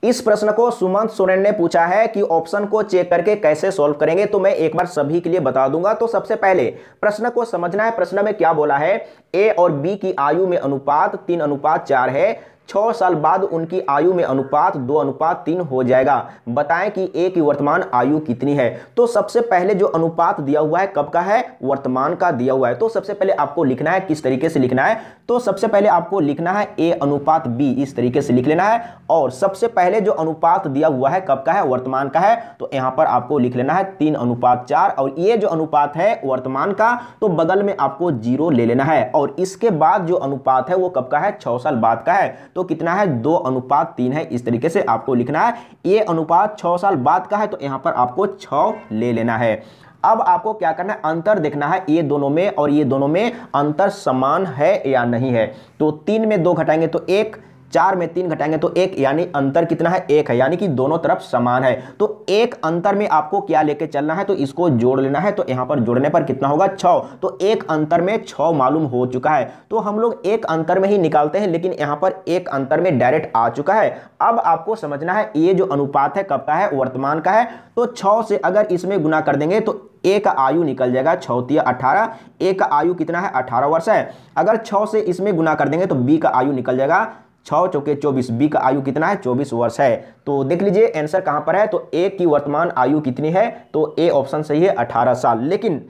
इस प्रश्न को सुमंत सोरेन ने पूछा है कि ऑप्शन को चेक करके कैसे सॉल्व करेंगे, तो मैं एक बार सभी के लिए बता दूंगा। तो सबसे पहले प्रश्न को समझना है। प्रश्न में क्या बोला है, ए और बी की आयु में अनुपात 3:4 है। 6 साल बाद उनकी आयु में अनुपात 2:3 हो जाएगा। बताएं कि ए की वर्तमान आयु कितनी है। तो सबसे पहले जो अनुपात दिया हुआ है कब का है, वर्तमान का दिया हुआ है। तो सबसे पहले आपको लिखना है, किस तरीके से लिखना है, तो सबसे पहले आपको लिखना है ए अनुपात बी, इस तरीके से लिख लेना है। और सबसे पहले जो अनुपात दिया हुआ है कब का है, वर्तमान का है, तो यहां पर आपको लिख लेना है 3:4। और ये जो अनुपात है वर्तमान का, तो बगल में आपको 0 ले लेना है। और इसके बाद जो अनुपात है वो कब का है, 6 साल बाद का है, तो कितना है, 2:3 है। इस तरीके से आपको लिखना है। ये अनुपात 6 साल बाद का है, तो यहां पर आपको 6 ले लेना है। अब आपको क्या करना है, अंतर देखना है ये दोनों में और ये दोनों में अंतर समान है या नहीं है। तो 3 में 2 घटाएंगे तो 1, 4 में 3 घटाएंगे तो 1, यानी अंतर कितना है, 1 है, यानी कि दोनों तरफ समान है। तो एक अंतर में आपको क्या लेके चलना है, तो इसको जोड़ लेना है। तो यहां पर जोड़ने पर कितना होगा, 6। तो एक अंतर में 6 मालूम हो चुका है। तो हम लोग एक अंतर में ही निकालते हैं, लेकिन यहां पर एक अंतर में डायरेक्ट आ चुका है। अब आपको समझना है ये जो अनुपात है कब का है, वर्तमान का है। तो 6 से अगर इसमें गुना कर देंगे तो ए का आयु निकल जाएगा 6 × 18। ए का आयु कितना है, 18 वर्ष है। अगर 6 से इसमें गुना कर देंगे तो बी का आयु निकल जाएगा 6 × 4 = 24। बी का आयु कितना है, 24 वर्ष है। तो देख लीजिए आंसर कहां पर है, तो ए की वर्तमान आयु कितनी है, तो ए ऑप्शन सही है, 18 साल। लेकिन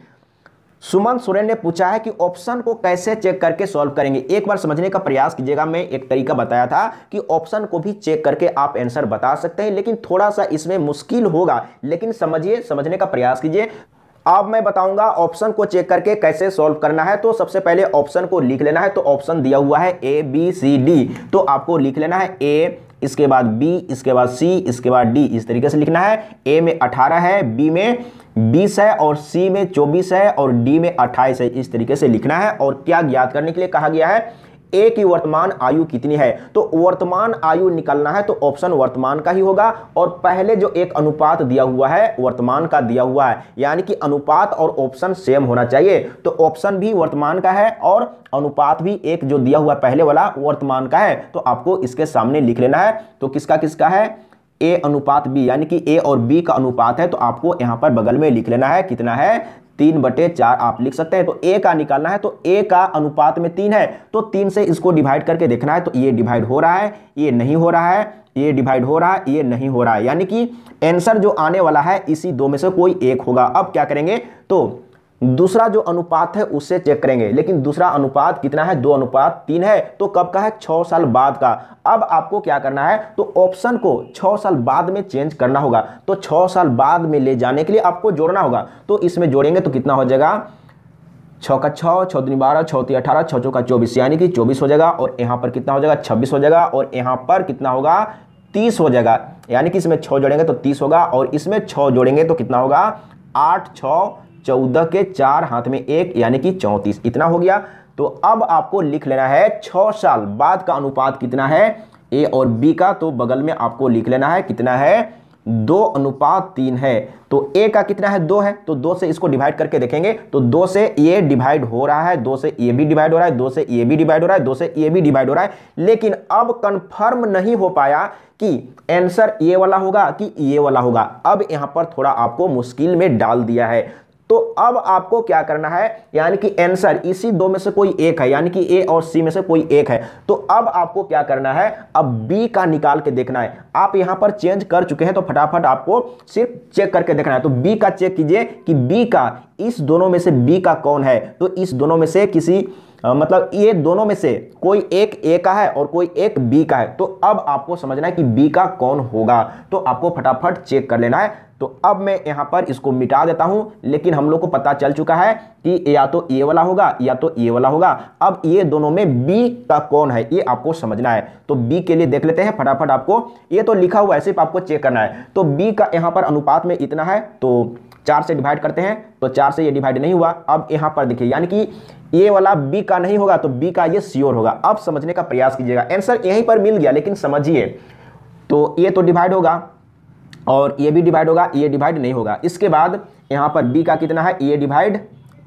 सुमंत सोरेन ने पूछा है कि ऑप्शन को कैसे चेक करके सॉल्व करेंगे। एक बार समझने का प्रयास कीजिएगा। मैं एक तरीका बताया था कि ऑप्शन को भी चेक करके आप आंसर बता सकते हैं, लेकिन थोड़ा सा इसमें मुश्किल होगा। लेकिन समझिए, समझने का प्रयास कीजिए। अब मैं बताऊंगा ऑप्शन को चेक करके कैसे सॉल्व करना है। तो सबसे पहले ऑप्शन को लिख लेना है। तो ऑप्शन दिया हुआ है ए बी सी डी, तो आपको लिख लेना है ए, इसके बाद बी, इसके बाद सी, इसके बाद डी, इस तरीके से लिखना है। ए में 18 है, बी में 20 है, और सी में 24 है, और डी में 28 है। इस तरीके से लिखना है। और क्या ज्ञात करने के लिए कहा गया है, ए की वर्तमान आयु कितनी है। तो वर्तमान आयु निकालना है, तो ऑप्शन वर्तमान का ही होगा। और पहले जो एक अनुपात दिया हुआ है वर्तमान का दिया हुआ है, यानी कि अनुपात और ऑप्शन सेम होना चाहिए। तो ऑप्शन भी वर्तमान का है और अनुपात भी एक जो दिया हुआ पहले वाला वर्तमान का है। तो आपको इसके सामने लिख लेना है। तो किसका किसका है, ए अनुपात बी, यानी कि ए और बी का अनुपात है। तो आपको यहां पर बगल में लिख लेना है, कितना है, 3/4 आप लिख सकते हैं। तो ए का निकालना है, तो ए का अनुपात में 3 है, तो 3 से इसको डिवाइड करके देखना है। तो ये डिवाइड हो रहा है, ये नहीं हो रहा है, ये डिवाइड हो रहा है, ये नहीं हो रहा है, यानी कि आंसर जो आने वाला है इसी दो में से कोई एक होगा। अब क्या करेंगे, तो दूसरा जो अनुपात है उससे चेक करेंगे। लेकिन दूसरा अनुपात कितना है, 2:3 है। तो कब का है, 6 साल बाद का। अब आपको क्या करना है, तो ऑप्शन को 6 साल बाद में चेंज करना होगा। तो 6 साल बाद में ले जाने के लिए आपको जोड़ना होगा। तो इसमें जोड़ेंगे तो कितना हो जाएगा, 6 का 6, 6 दूनी 12, 6 तीन 18, 6 चौका 24, यानी कि 24 हो जाएगा। और यहाँ पर कितना हो जाएगा, 26 हो जाएगा। और यहाँ पर कितना होगा, 30 हो जाएगा, यानी कि इसमें 6 जोड़ेंगे तो 30 होगा। और इसमें 6 जोड़ेंगे तो कितना होगा, 8, 6, 14 के 4, हाथ में 1, यानी कि 34, इतना हो गया। तो अब आपको लिख लेना है 6 साल बाद का अनुपात कितना है, ए और बी का। तो बगल में आपको लिख लेना है, कितना है, 2:3 है। तो ए का कितना है, 2 है। तो 2 से इसको डिवाइड करके देखेंगे तो 2 से ये डिवाइड हो रहा है, 2 से ये भी डिवाइड हो रहा है, 2 से ये भी डिवाइड हो रहा है, 2 से ये भी डिवाइड हो रहा है। लेकिन अब कंफर्म नहीं हो पाया कि आंसर ये वाला होगा कि ये वाला होगा। अब यहां पर थोड़ा आपको मुश्किल में डाल दिया है। तो अब आपको क्या करना है, यानी कि आंसर इसी दो में से कोई एक है, यानी कि ए और सी में से कोई एक है। तो अब आपको क्या करना है, अब बी का निकाल के देखना है। आप यहां पर चेंज कर चुके हैं तो फटाफट आपको सिर्फ चेक करके देखना है। तो बी का चेक कीजिए कि बी का, इस दोनों में से बी का कौन है। तो इस दोनों में से किसी मतलब ये दोनों में से कोई एक ए का है और कोई एक बी का है। तो अब आपको समझना है कि बी का कौन होगा। तो आपको फटाफट चेक कर लेना है। तो अब मैं यहां पर इसको मिटा देता हूं, लेकिन हम लोग को पता चल चुका है कि या तो ये वाला होगा या तो ये वाला होगा। अब ये दोनों में बी का कौन है ये आपको समझना है। तो बी के लिए देख लेते हैं फटाफट। आपको ये तो लिखा हुआ है, सिर्फ आपको चेक करना है। तो बी का यहां पर अनुपात में इतना है, तो 4 से डिवाइड करते हैं। तो 4 से ये डिवाइड नहीं हुआ। अब यहां पर देखिए, यानी कि ये वाला बी का नहीं होगा तो बी का ये श्योर होगा। अब समझने का प्रयास कीजिएगा। आंसर यहीं पर मिल गया, लेकिन समझिए, तो ये तो डिवाइड होगा और ये भी डिवाइड होगा, ये डिवाइड नहीं होगा। इसके बाद यहाँ पर बी का कितना है, ये डिवाइड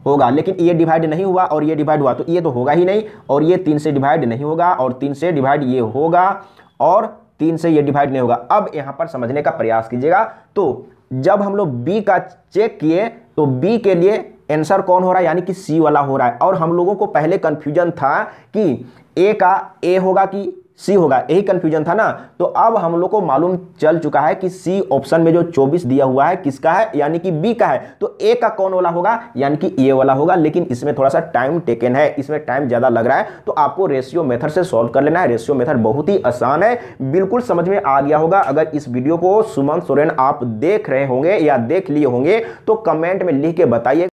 होगा, लेकिन ये डिवाइड नहीं हुआ और ये डिवाइड हुआ, तो ये तो होगा ही नहीं। और ये 3 से डिवाइड नहीं होगा और 3 से डिवाइड ये होगा और 3 से ये डिवाइड नहीं होगा। अब यहां पर समझने का प्रयास कीजिएगा। तो जब हम लोग बी का चेक किए तो बी के लिए आंसर कौन हो रहा है, यानी कि सी वाला हो रहा है। और हम लोगों को पहले कंफ्यूजन था कि ए का ए होगा कि सी होगा, यही कंफ्यूजन था ना। तो अब हम लोग को मालूम चल चुका है कि सी ऑप्शन में जो 24 दिया हुआ है किसका है, यानी कि बी का है। तो ए का कौन वाला होगा, यानी कि ए वाला होगा। लेकिन इसमें थोड़ा सा टाइम टेकन है, इसमें टाइम ज्यादा लग रहा है। तो आपको रेशियो मेथड से सॉल्व कर लेना है। रेशियो मेथड बहुत ही आसान है, बिल्कुल समझ में आ गया होगा। अगर इस वीडियो को सुमन सोरेन आप देख रहे होंगे या देख लिए होंगे तो कमेंट में लिख के बताइए।